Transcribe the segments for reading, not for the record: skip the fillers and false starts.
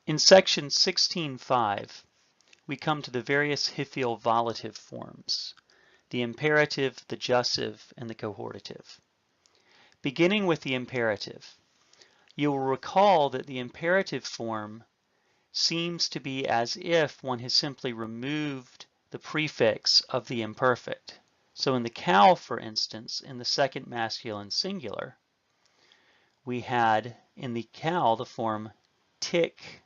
In section 16.5, we come to the various hiphil volative forms, the imperative, the jussive, and the cohortative. Beginning with the imperative, you will recall that the imperative form seems to be as if one has simply removed the prefix of the imperfect. So in the cow, for instance, in the second masculine singular, we had in the cow the form tick,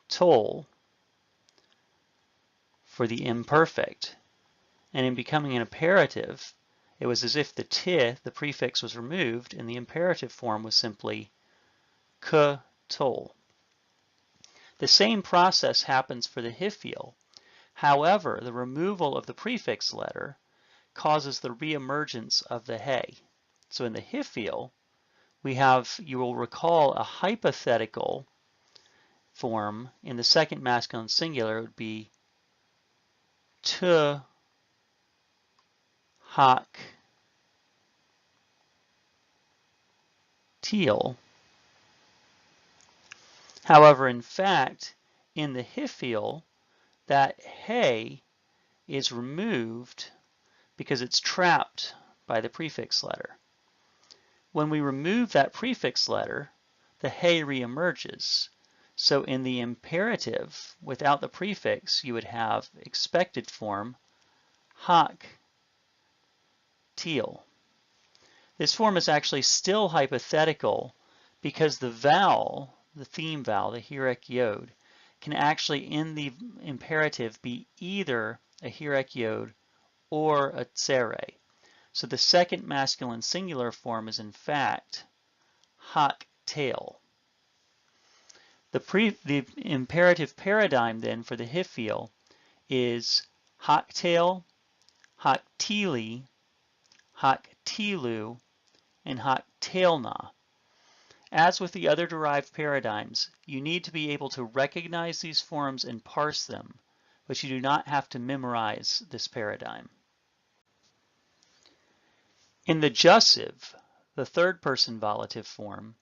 toll for the imperfect. And in becoming an imperative, it was as if the t, the prefix, was removed, and the imperative form was simply k, toll. The same process happens for the hiphil. However, the removal of the prefix letter causes the reemergence of the he. So in the hiphil, we have, you will recall, a hypothetical form. In the second masculine singular, it would be t, hoc, teal. However, in fact, in the hiphil, that he is removed because it's trapped by the prefix letter. When we remove that prefix letter, the he reemerges. So in the imperative, without the prefix, you would have expected form hoc, teal. This form is actually still hypothetical because the vowel, the theme vowel, the hirek yod, can actually in the imperative be either a hirek yod or a tsere. So the second masculine singular form is in fact hoc, tail. The imperative paradigm then for the hiphil is hoc, tail, hoc, tili, hoc, tilu, and hoc, tailna. As with the other derived paradigms, you need to be able to recognize these forms and parse them, but you do not have to memorize this paradigm. In the jussive, the third person volative form,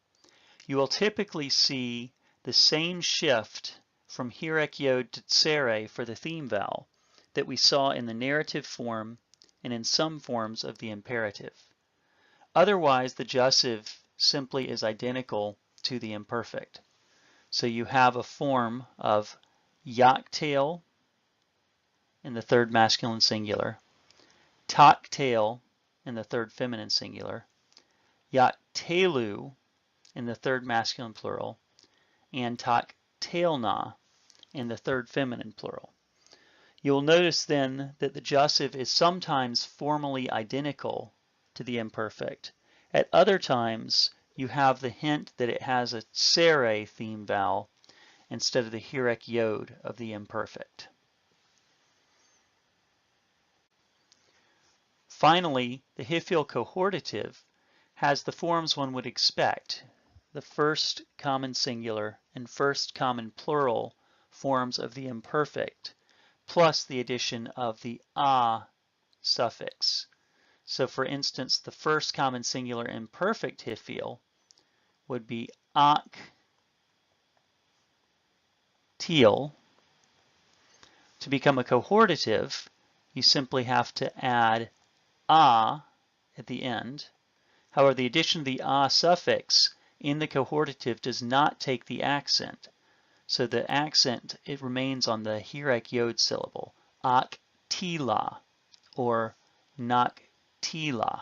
you will typically see the same shift from hirek yod to tsere for the theme vowel that we saw in the narrative form and in some forms of the imperative. Otherwise, the jussive simply is identical to the imperfect. So you have a form of yaktail in the third masculine singular, taktail in the third feminine singular, yaktelu in the third masculine plural, and taktailna in the third feminine plural. You'll notice then that the jussive is sometimes formally identical to the imperfect. At other times, you have the hint that it has a tsere theme vowel instead of the hirek yod of the imperfect. Finally, the hiphil cohortative has the forms one would expect, the first common singular and first common plural forms of the imperfect, plus the addition of the a suffix. So for instance, the first common singular imperfect hiphil would be ak, teal. To become a cohortative, you simply have to add a at the end. However, the addition of the a suffix in the cohortative does not take the accent. So the accent, it remains on the hirek yod syllable, ak, tila, or nak, tila.